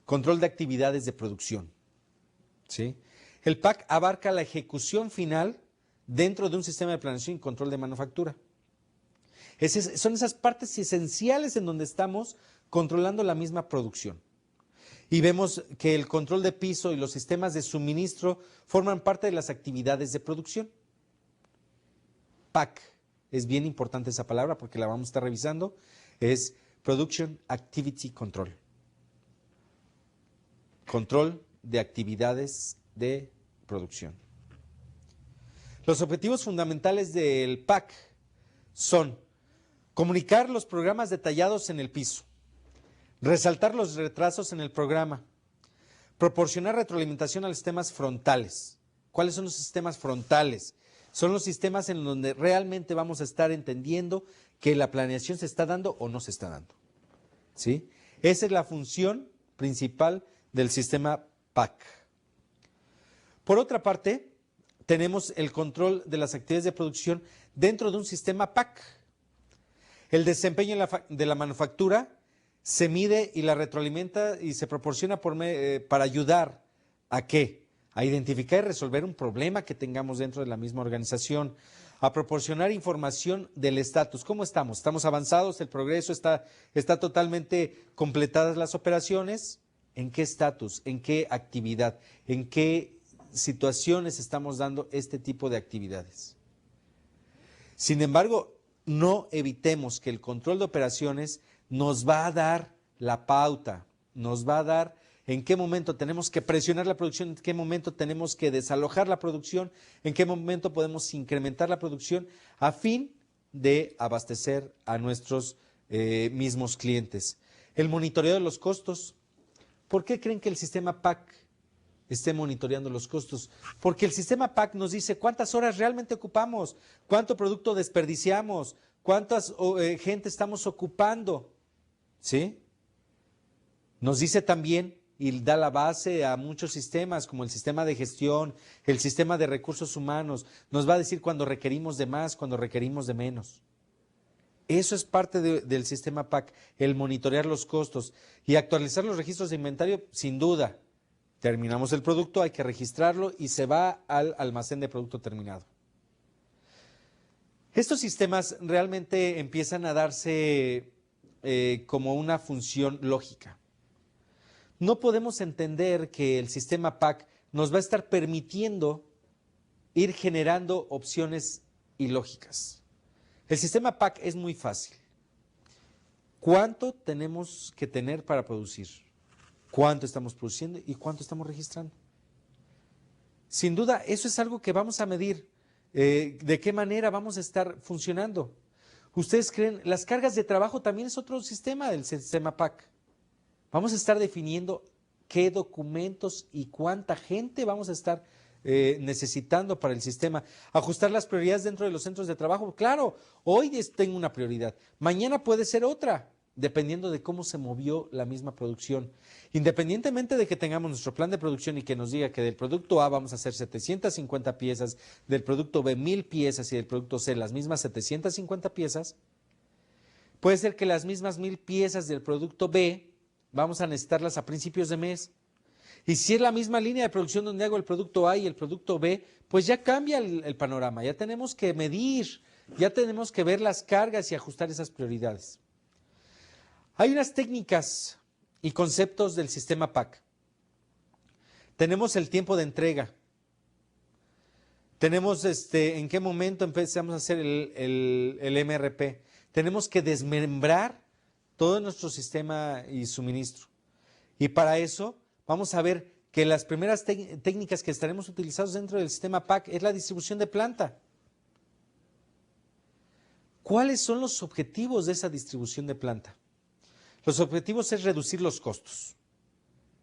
S1: Control de actividades de producción. ¿Sí? El PAC abarca la ejecución final dentro de un sistema de planeación y control de manufactura. Son esas partes esenciales en donde estamos controlando la misma producción. Y vemos que el control de piso y los sistemas de suministro forman parte de las actividades de producción. PAC, es bien importante esa palabra porque la vamos a estar revisando, es Production Activity Control. Control de actividades de producción. Los objetivos fundamentales del PAC son comunicar los programas detallados en el piso, resaltar los retrasos en el programa, proporcionar retroalimentación a los sistemas frontales. ¿Cuáles son los sistemas frontales? Son los sistemas en donde realmente vamos a estar entendiendo que la planeación se está dando o no se está dando. ¿Sí? Esa es la función principal del sistema PAC. Por otra parte, tenemos el control de las actividades de producción dentro de un sistema PAC. El desempeño de la manufactura se mide y la retroalimenta y se proporciona para ayudar ¿a qué? A identificar y resolver un problema que tengamos dentro de la misma organización, a proporcionar información del estatus. ¿Cómo estamos? ¿Estamos avanzados? ¿El progreso está totalmente completadas las operaciones? ¿En qué estatus? ¿En qué actividad? ¿En qué situaciones estamos dando este tipo de actividades? Sin embargo, no evitemos que el control de operaciones nos va a dar la pauta, nos va a dar en qué momento tenemos que presionar la producción, en qué momento tenemos que desalojar la producción, en qué momento podemos incrementar la producción a fin de abastecer a nuestros mismos clientes. El monitoreo de los costos. ¿Por qué creen que el sistema PAC esté monitoreando los costos? Porque el sistema PAC nos dice cuántas horas realmente ocupamos, cuánto producto desperdiciamos, cuántas gente estamos ocupando, ¿sí? Nos dice también y da la base a muchos sistemas como el sistema de gestión, el sistema de recursos humanos. Nos va a decir cuando requerimos de más, cuando requerimos de menos. Eso es parte del sistema PAC, el monitorear los costos y actualizar los registros de inventario, sin duda. Terminamos el producto, hay que registrarlo y se va al almacén de producto terminado. Estos sistemas realmente empiezan a darse como una función lógica. No podemos entender que el sistema PAC nos va a estar permitiendo ir generando opciones ilógicas. El sistema PAC es muy fácil. ¿Cuánto tenemos que tener para producir? ¿Cuánto estamos produciendo y cuánto estamos registrando? Sin duda, eso es algo que vamos a medir. ¿De qué manera vamos a estar funcionando? ¿Ustedes creen? Las cargas de trabajo también es otro sistema del sistema PAC. Vamos a estar definiendo qué documentos y cuánta gente vamos a estar necesitando para el sistema. Ajustar las prioridades dentro de los centros de trabajo. Claro, hoy tengo una prioridad, mañana puede ser otra, dependiendo de cómo se movió la misma producción. Independientemente de que tengamos nuestro plan de producción y que nos diga que del producto A vamos a hacer 750 piezas, del producto B 1000 piezas y del producto C las mismas 750 piezas, puede ser que las mismas 1000 piezas del producto B vamos a necesitarlas a principios de mes. Y si es la misma línea de producción donde hago el producto A y el producto B, pues ya cambia el panorama, ya tenemos que medir, ya tenemos que ver las cargas y ajustar esas prioridades. Hay unas técnicas y conceptos del sistema PAC. Tenemos el tiempo de entrega. Tenemos en qué momento empezamos a hacer el MRP. Tenemos que desmembrar todo nuestro sistema y suministro. Y para eso vamos a ver que las primeras técnicas que estaremos utilizando dentro del sistema PAC es la distribución de planta. ¿Cuáles son los objetivos de esa distribución de planta? Los objetivos es reducir los costos.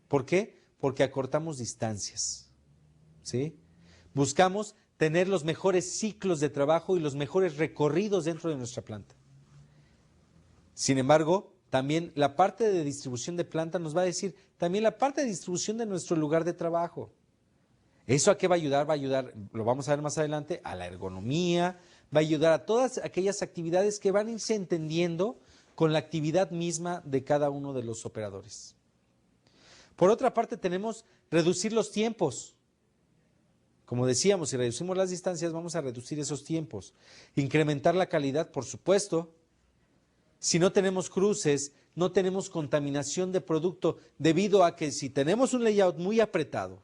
S1: ¿Por qué? Porque acortamos distancias, ¿sí? Buscamos tener los mejores ciclos de trabajo y los mejores recorridos dentro de nuestra planta. Sin embargo, también la parte de distribución de planta nos va a decir también la parte de distribución de nuestro lugar de trabajo. ¿Eso a qué va a ayudar? Va a ayudar, lo vamos a ver más adelante, a la ergonomía, va a ayudar a todas aquellas actividades que van a irse entendiendo con la actividad misma de cada uno de los operadores. Por otra parte, tenemos reducir los tiempos. Como decíamos, si reducimos las distancias, vamos a reducir esos tiempos. Incrementar la calidad, por supuesto. Si no tenemos cruces, no tenemos contaminación de producto, debido a que si tenemos un layout muy apretado,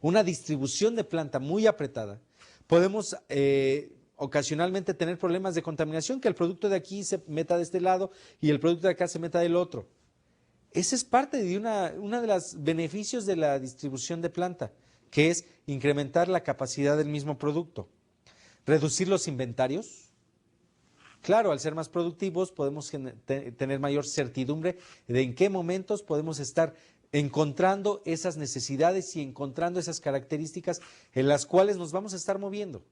S1: una distribución de planta muy apretada, podemos ocasionalmente tener problemas de contaminación, que el producto de aquí se meta de este lado y el producto de acá se meta del otro. Esa es parte de una de los beneficios de la distribución de planta, que es incrementar la capacidad del mismo producto. Reducir los inventarios. Claro, al ser más productivos podemos tener mayor certidumbre de en qué momentos podemos estar encontrando esas necesidades y encontrando esas características en las cuales nos vamos a estar moviendo.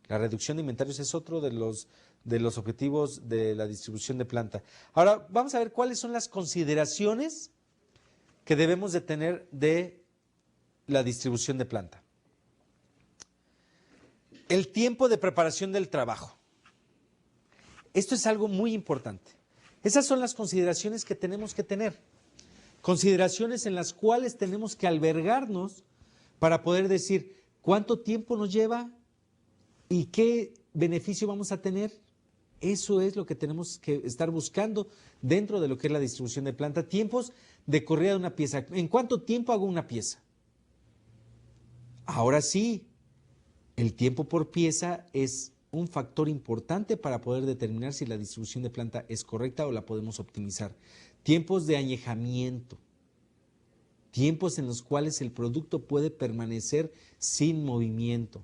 S1: La reducción de inventarios es otro de los objetivos de la distribución de planta. Ahora vamos a ver cuáles son las consideraciones que debemos de tener de la distribución de planta. El tiempo de preparación del trabajo. Esto es algo muy importante. Esas son las consideraciones que tenemos que tener. Consideraciones en las cuales tenemos que albergarnos para poder decir cuánto tiempo nos lleva y qué beneficio vamos a tener. Eso es lo que tenemos que estar buscando dentro de lo que es la distribución de planta. Tiempos de corrida de una pieza. ¿En cuánto tiempo hago una pieza? Ahora sí, el tiempo por pieza es un factor importante para poder determinar si la distribución de planta es correcta o la podemos optimizar. Tiempos de añejamiento. Tiempos en los cuales el producto puede permanecer sin movimiento.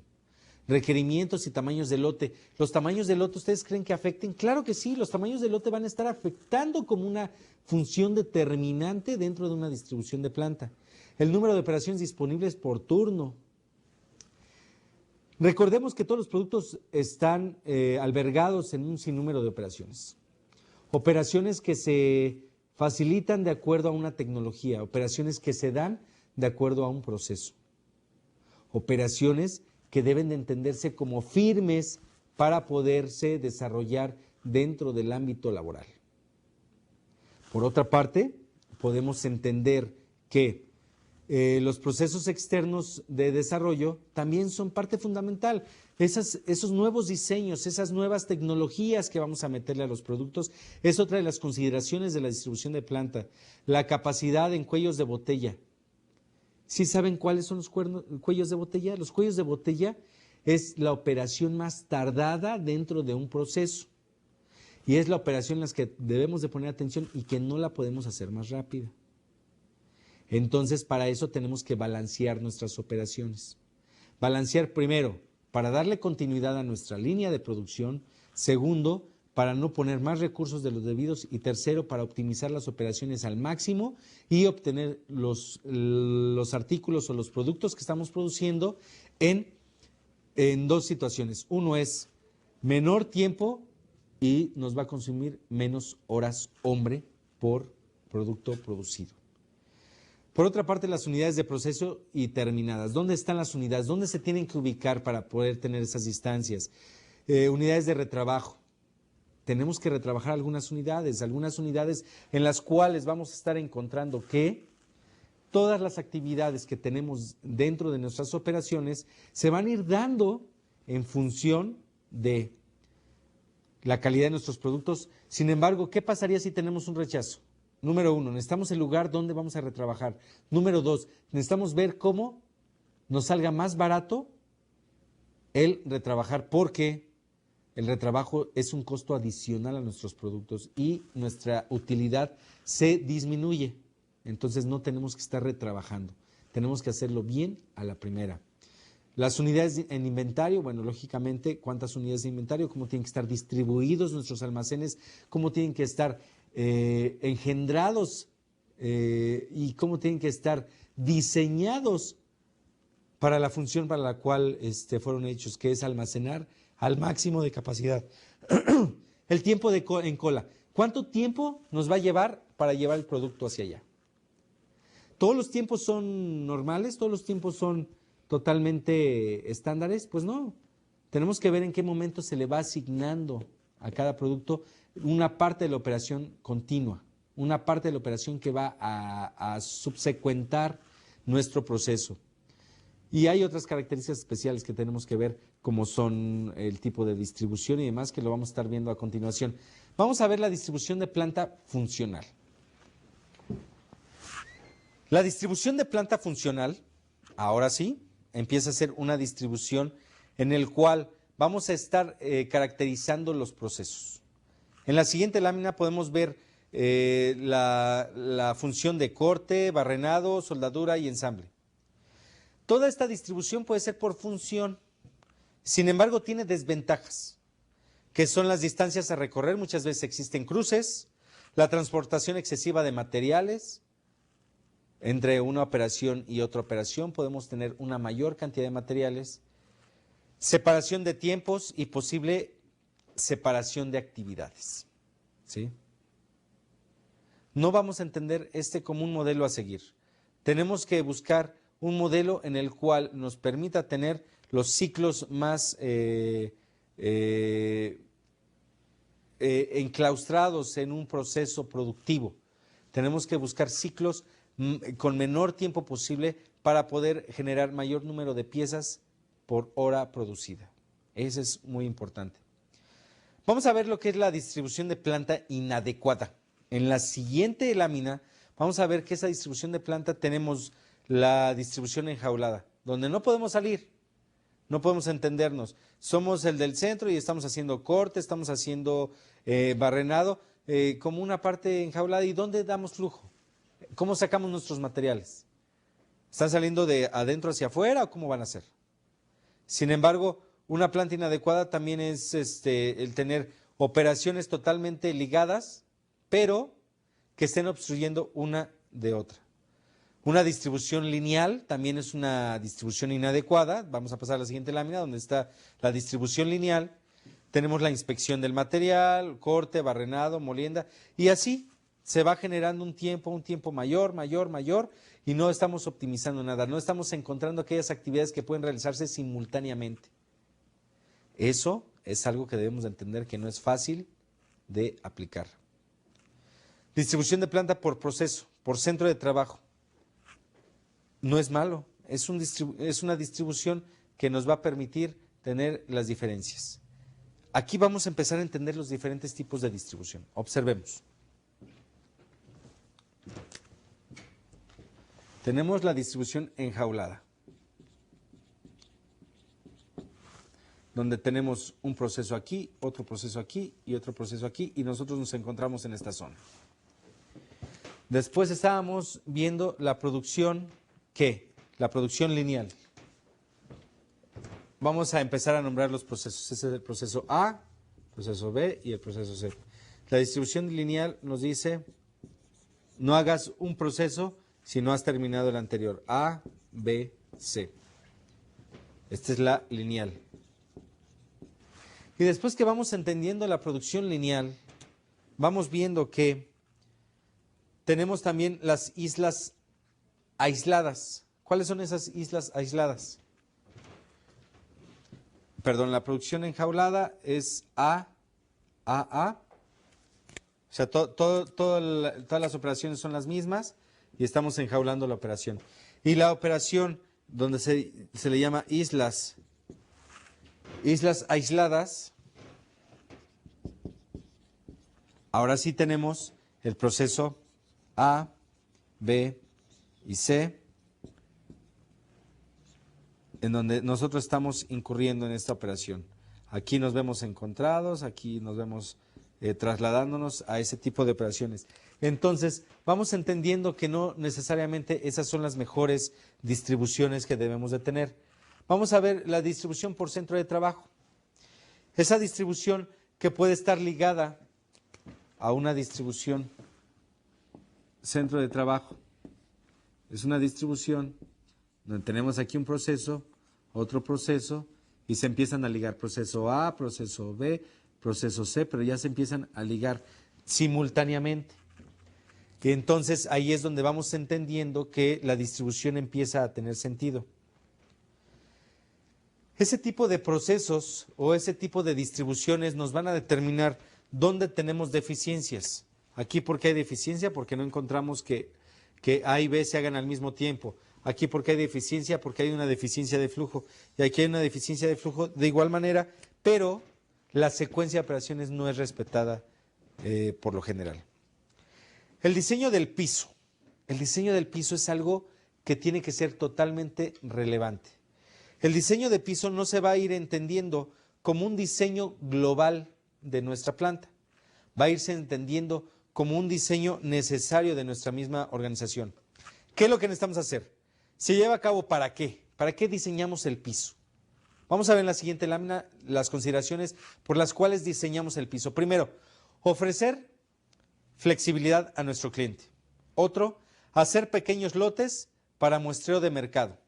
S1: Requerimientos y tamaños de lote. ¿Los tamaños de lote ustedes creen que afecten? Claro que sí, los tamaños de lote van a estar afectando como una función determinante dentro de una distribución de planta. El número de operaciones disponibles por turno. Recordemos que todos los productos están albergados en un sinnúmero de operaciones. Operaciones que se facilitan de acuerdo a una tecnología, operaciones que se dan de acuerdo a un proceso. Operaciones que deben de entenderse como firmes para poderse desarrollar dentro del ámbito laboral. Por otra parte, podemos entender que los procesos externos de desarrollo también son parte fundamental. Esos nuevos diseños, esas nuevas tecnologías que vamos a meterle a los productos, es otra de las consideraciones de la distribución de planta. La capacidad en cuellos de botella. ¿Sí saben cuáles son los cuellos de botella? Los cuellos de botella es la operación más tardada dentro de un proceso. Y es la operación en la que debemos de poner atención y que no la podemos hacer más rápida. Entonces, para eso tenemos que balancear nuestras operaciones. Balancear primero, para darle continuidad a nuestra línea de producción. Segundo, para no poner más recursos de los debidos. Y tercero, para optimizar las operaciones al máximo y obtener los artículos o los productos que estamos produciendo en dos situaciones. Uno es menor tiempo y nos va a consumir menos horas hombre por producto producido. Por otra parte, las unidades de proceso y terminadas. ¿Dónde están las unidades? ¿Dónde se tienen que ubicar para poder tener esas distancias? Unidades de retrabajo. Tenemos que retrabajar algunas unidades en las cuales vamos a estar encontrando que todas las actividades que tenemos dentro de nuestras operaciones se van a ir dando en función de la calidad de nuestros productos. Sin embargo, ¿qué pasaría si tenemos un rechazo? Número uno, necesitamos el lugar donde vamos a retrabajar. Número dos, necesitamos ver cómo nos salga más barato el retrabajar, porque el retrabajo es un costo adicional a nuestros productos y nuestra utilidad se disminuye. Entonces no tenemos que estar retrabajando, tenemos que hacerlo bien a la primera. Las unidades en inventario, bueno, lógicamente, ¿cuántas unidades de inventario? ¿Cómo tienen que estar distribuidos nuestros almacenes? ¿Cómo tienen que estar engendrados y cómo tienen que estar diseñados para la función para la cual fueron hechos, que es almacenar al máximo de capacidad? El tiempo en cola. ¿Cuánto tiempo nos va a llevar para llevar el producto hacia allá? ¿Todos los tiempos son normales? ¿Todos los tiempos son totalmente estándares? Pues no. Tenemos que ver en qué momento se le va asignando a cada producto una parte de la operación continua, una parte de la operación que va a subsecuentar nuestro proceso. Y hay otras características especiales que tenemos que ver, como son el tipo de distribución y demás, que lo vamos a estar viendo a continuación. Vamos a ver la distribución de planta funcional. La distribución de planta funcional, ahora sí, empieza a ser una distribución en el cual vamos a estar caracterizando los procesos. En la siguiente lámina podemos ver la función de corte, barrenado, soldadura y ensamble. Toda esta distribución puede ser por función, sin embargo tiene desventajas, que son las distancias a recorrer. Muchas veces existen cruces, la transportación excesiva de materiales. Entre una operación y otra operación podemos tener una mayor cantidad de materiales, separación de tiempos y posible separación de actividades. ¿Sí? No vamos a entender como un modelo a seguir. Tenemos que buscar un modelo en el cual nos permita tener los ciclos más enclaustrados en un proceso productivo. Tenemos que buscar ciclos con menor tiempo posible para poder generar mayor número de piezas por hora producida. Eso es muy importante. Vamos a ver lo que es la distribución de planta inadecuada. En la siguiente lámina vamos a ver que esa distribución de planta tenemos la distribución enjaulada, donde no podemos salir, no podemos entendernos. Somos el del centro y estamos haciendo corte, estamos haciendo barrenado, como una parte enjaulada. ¿Y dónde damos flujo? ¿Cómo sacamos nuestros materiales? ¿Están saliendo de adentro hacia afuera o cómo van a ser? Sin embargo, una planta inadecuada también es el tener operaciones totalmente ligadas, pero que estén obstruyendo una de otra. Una distribución lineal también es una distribución inadecuada. Vamos a pasar a la siguiente lámina donde está la distribución lineal. Tenemos la inspección del material, corte, barrenado, molienda, y así se va generando un tiempo mayor, y no estamos optimizando nada, no estamos encontrando aquellas actividades que pueden realizarse simultáneamente. Eso es algo que debemos de entender que no es fácil de aplicar. Distribución de planta por proceso, por centro de trabajo. No es malo, es una distribución que nos va a permitir tener las diferencias. Aquí vamos a empezar a entender los diferentes tipos de distribución. Observemos. Tenemos la distribución enjaulada, donde tenemos un proceso aquí, otro proceso aquí y otro proceso aquí, y nosotros nos encontramos en esta zona. Después estábamos viendo la producción, ¿qué? La producción lineal. Vamos a empezar a nombrar los procesos. Ese es el proceso A, el proceso B y el proceso C. La distribución lineal nos dice, no hagas un proceso si no has terminado el anterior. A, B, C. Esta es la lineal. Y después que vamos entendiendo la producción lineal, vamos viendo que tenemos también las islas aisladas. ¿Cuáles son esas islas aisladas? Perdón, la producción enjaulada es A. O sea, todas las operaciones son las mismas y estamos enjaulando la operación. Y la operación donde se le llama islas aisladas, ahora sí tenemos el proceso A, B y C, en donde nosotros estamos incurriendo en esta operación. Aquí nos vemos encontrados, aquí nos vemos trasladándonos a ese tipo de operaciones. Entonces, vamos entendiendo que no necesariamente esas son las mejores distribuciones que debemos de tener. Vamos a ver la distribución por centro de trabajo. Esa distribución que puede estar ligada a una distribución centro de trabajo. Es una distribución donde tenemos aquí un proceso, otro proceso, y se empiezan a ligar proceso A, proceso B, proceso C, pero ya se empiezan a ligar simultáneamente. Y entonces ahí es donde vamos entendiendo que la distribución empieza a tener sentido. Ese tipo de procesos o ese tipo de distribuciones nos van a determinar dónde tenemos deficiencias. Aquí, ¿por qué hay deficiencia? Porque no encontramos que A y B se hagan al mismo tiempo. Aquí, ¿por qué hay deficiencia? Porque hay una deficiencia de flujo. Y aquí hay una deficiencia de flujo de igual manera, pero la secuencia de operaciones no es respetada por lo general. El diseño del piso. El diseño del piso es algo que tiene que ser totalmente relevante. El diseño de piso no se va a ir entendiendo como un diseño global de nuestra planta. Va a irse entendiendo como un diseño necesario de nuestra misma organización. ¿Qué es lo que necesitamos hacer? ¿Se lleva a cabo para qué? ¿Para qué diseñamos el piso? Vamos a ver en la siguiente lámina las consideraciones por las cuales diseñamos el piso. Primero, ofrecer flexibilidad a nuestro cliente. Otro, hacer pequeños lotes para muestreo de mercado.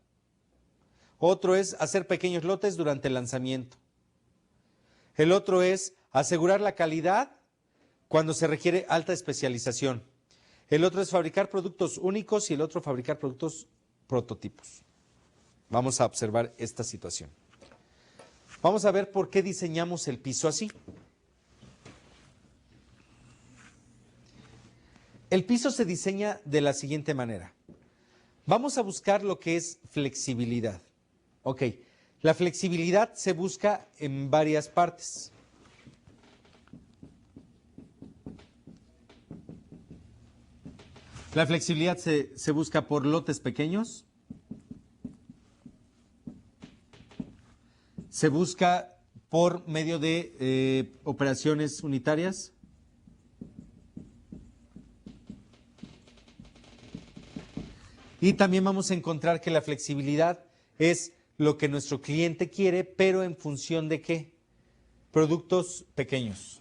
S1: Otro es hacer pequeños lotes durante el lanzamiento. El otro es asegurar la calidad cuando se requiere alta especialización. El otro es fabricar productos únicos y el otro fabricar productos prototipos. Vamos a observar esta situación. Vamos a ver por qué diseñamos el piso así. El piso se diseña de la siguiente manera. Vamos a buscar lo que es flexibilidad. Ok, la flexibilidad se busca en varias partes. La flexibilidad se busca por lotes pequeños. Se busca por medio de operaciones unitarias. Y también vamos a encontrar que la flexibilidad es lo que nuestro cliente quiere, pero en función de ¿qué? Productos pequeños.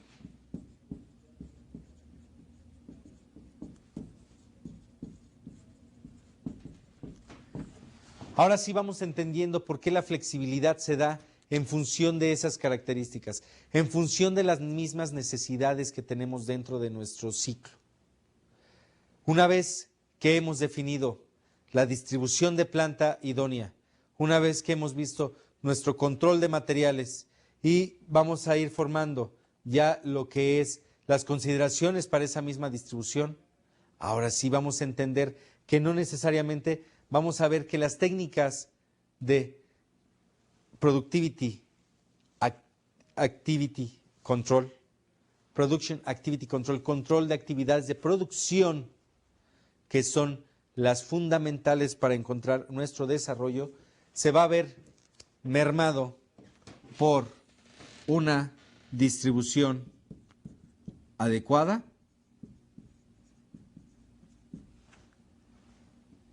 S1: Ahora sí vamos entendiendo por qué la flexibilidad se da en función de esas características, en función de las mismas necesidades que tenemos dentro de nuestro ciclo. Una vez que hemos definido la distribución de planta idónea, una vez que hemos visto nuestro control de materiales y vamos a ir formando ya lo que es las consideraciones para esa misma distribución, ahora sí vamos a entender que no necesariamente vamos a ver que las técnicas de Productivity Activity Control, Production Activity Control, control de actividades de producción, que son las fundamentales para encontrar nuestro desarrollo, se va a ver mermado por una distribución adecuada.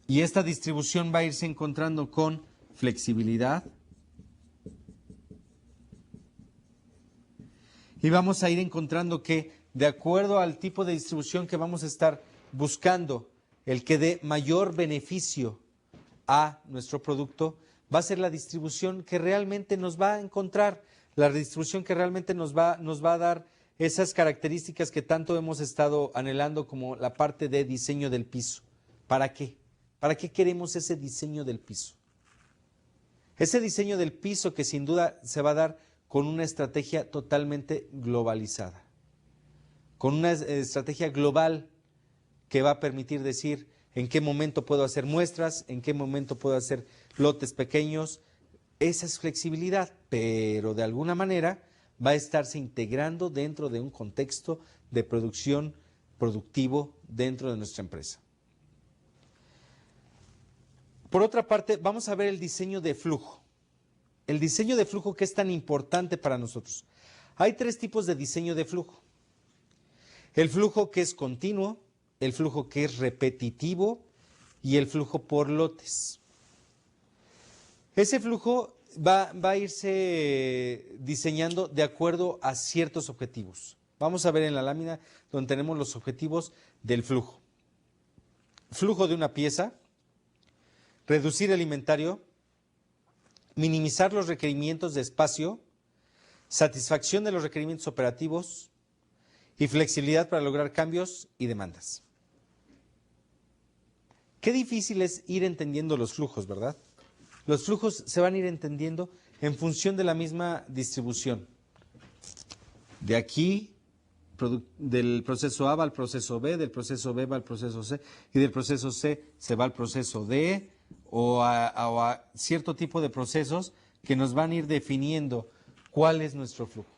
S1: Y esta distribución va a irse encontrando con flexibilidad. Y vamos a ir encontrando que, de acuerdo al tipo de distribución que vamos a estar buscando, el que dé mayor beneficio a nuestro producto, va a ser la distribución que realmente nos va a encontrar, la distribución que realmente nos va a dar esas características que tanto hemos estado anhelando, como la parte de diseño del piso. ¿Para qué? ¿Para qué queremos ese diseño del piso? Ese diseño del piso que sin duda se va a dar con una estrategia totalmente globalizada, con una estrategia global que va a permitir decir en qué momento puedo hacer muestras, en qué momento puedo hacer lotes pequeños. Esa es flexibilidad, pero de alguna manera va a estarse integrando dentro de un contexto de producción productivo dentro de nuestra empresa. Por otra parte, vamos a ver el diseño de flujo. El diseño de flujo, que es tan importante para nosotros. Hay tres tipos de diseño de flujo. El flujo que es continuo, el flujo que es repetitivo y el flujo por lotes. Ese flujo va a irse diseñando de acuerdo a ciertos objetivos. Vamos a ver en la lámina donde tenemos los objetivos del flujo. Flujo de una pieza, reducir el inventario, minimizar los requerimientos de espacio, satisfacción de los requerimientos operativos y flexibilidad para lograr cambios y demandas. Qué difícil es ir entendiendo los flujos, ¿verdad? Los flujos se van a ir entendiendo en función de la misma distribución. De aquí, del proceso A va al proceso B, del proceso B va al proceso C, y del proceso C se va al proceso D, o a cierto tipo de procesos que nos van a ir definiendo cuál es nuestro flujo.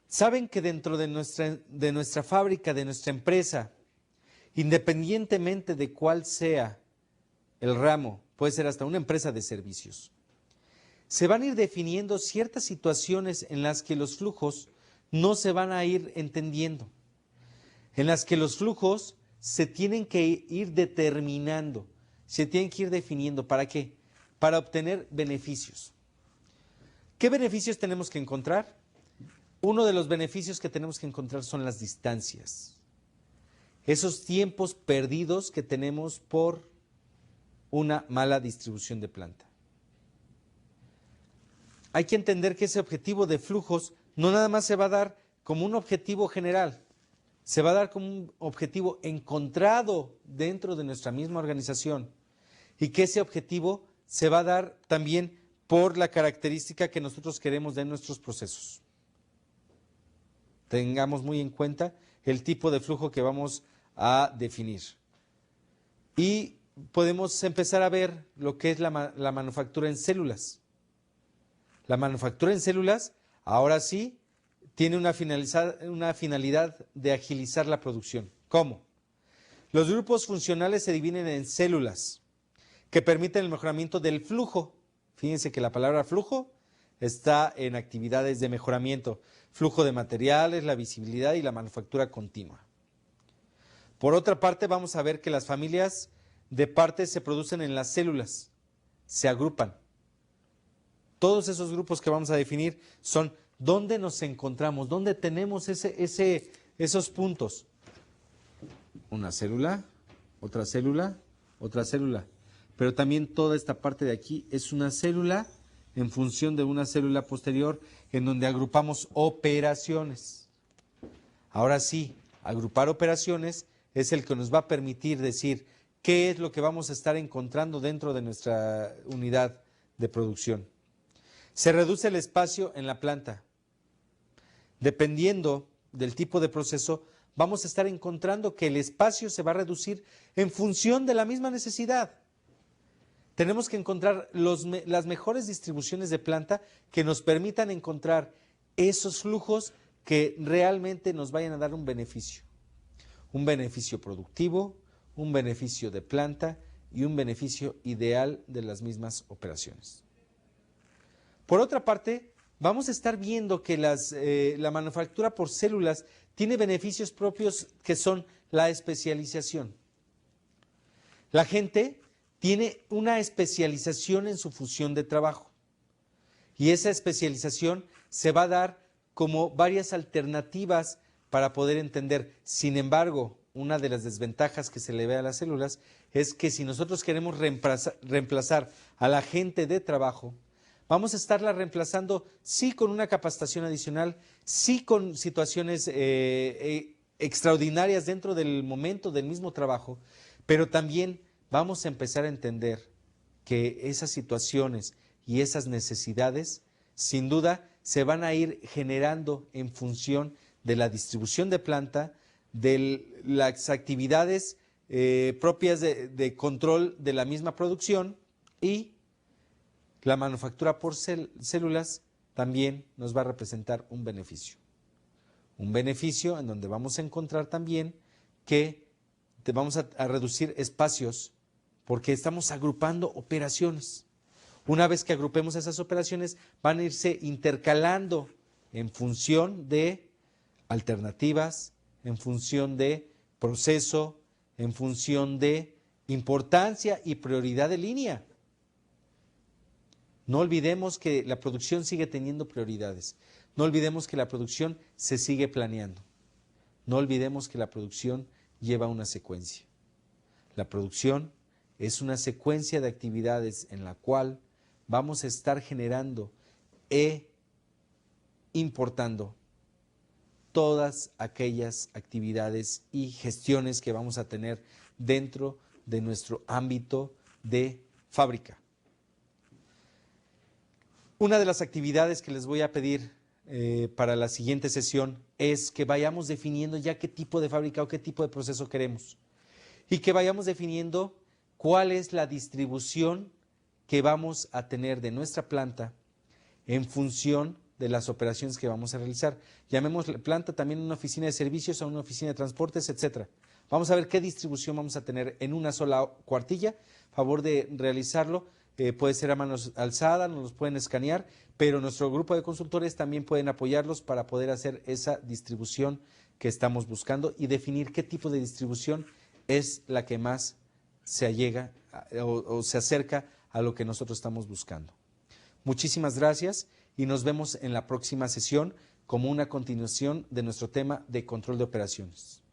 S1: Saben que dentro de nuestra fábrica, de nuestra empresa, independientemente de cuál sea el ramo, puede ser hasta una empresa de servicios, se van a ir definiendo ciertas situaciones en las que los flujos no se van a ir entendiendo, en las que los flujos se tienen que ir determinando, se tienen que ir definiendo. ¿Para qué? Para obtener beneficios. ¿Qué beneficios tenemos que encontrar? Uno de los beneficios que tenemos que encontrar son las distancias. Esos tiempos perdidos que tenemos por una mala distribución de planta. Hay que entender que ese objetivo de flujos no nada más se va a dar como un objetivo general, se va a dar como un objetivo encontrado dentro de nuestra misma organización, y que ese objetivo se va a dar también por la característica que nosotros queremos de nuestros procesos. Tengamos muy en cuenta el tipo de flujo que vamos a definir. Y podemos empezar a ver lo que es la manufactura en células. La manufactura en células, ahora sí, tiene una finalidad de agilizar la producción. ¿Cómo? Los grupos funcionales se dividen en células que permiten el mejoramiento del flujo. Fíjense que la palabra flujo está en actividades de mejoramiento. Flujo de materiales, la visibilidad y la manufactura continua. Por otra parte, vamos a ver que las familias de partes se producen en las células, se agrupan. Todos esos grupos que vamos a definir son dónde nos encontramos, dónde tenemos esos puntos. Una célula, otra célula, otra célula. Pero también toda esta parte de aquí es una célula en función de una célula posterior en donde agrupamos operaciones. Ahora sí, agrupar operaciones es el que nos va a permitir decir qué es lo que vamos a estar encontrando dentro de nuestra unidad de producción. Se reduce el espacio en la planta. Dependiendo del tipo de proceso, vamos a estar encontrando que el espacio se va a reducir en función de la misma necesidad. Tenemos que encontrar las mejores distribuciones de planta que nos permitan encontrar esos flujos que realmente nos vayan a dar un beneficio productivo, un beneficio de planta y un beneficio ideal de las mismas operaciones. Por otra parte, vamos a estar viendo que la manufactura por células tiene beneficios propios que son la especialización. La gente tiene una especialización en su función de trabajo y esa especialización se va a dar como varias alternativas para poder entender. Sin embargo, una de las desventajas que se le ve a las células es que si nosotros queremos reemplazar a la gente de trabajo, vamos a estarla reemplazando sí con una capacitación adicional, sí con situaciones extraordinarias dentro del momento del mismo trabajo, pero también vamos a empezar a entender que esas situaciones y esas necesidades, sin duda, se van a ir generando en función de la distribución de planta, de las actividades propias de control de la misma producción y la manufactura por células también nos va a representar un beneficio. Un beneficio en donde vamos a encontrar también que vamos a reducir espacios porque estamos agrupando operaciones. Una vez que agrupemos esas operaciones, van a irse intercalando en función de alternativas, en función de proceso, en función de importancia y prioridad de línea. No olvidemos que la producción sigue teniendo prioridades. No olvidemos que la producción se sigue planeando. No olvidemos que la producción lleva una secuencia. La producción es una secuencia de actividades en la cual vamos a estar generando e importando todas aquellas actividades y gestiones que vamos a tener dentro de nuestro ámbito de fábrica. Una de las actividades que les voy a pedir para la siguiente sesión es que vayamos definiendo ya qué tipo de fábrica o qué tipo de proceso queremos y que vayamos definiendo cuál es la distribución que vamos a tener de nuestra planta en función de las operaciones que vamos a realizar. Llamemos la planta también una oficina de servicios, a una oficina de transportes, etc. Vamos a ver qué distribución vamos a tener en una sola cuartilla. Favor de realizarlo. Puede ser a manos alzadas, nos los pueden escanear, pero nuestro grupo de consultores también pueden apoyarlos para poder hacer esa distribución que estamos buscando y definir qué tipo de distribución es la que más se allega o se acerca a lo que nosotros estamos buscando. Muchísimas gracias y nos vemos en la próxima sesión como una continuación de nuestro tema de control de operaciones.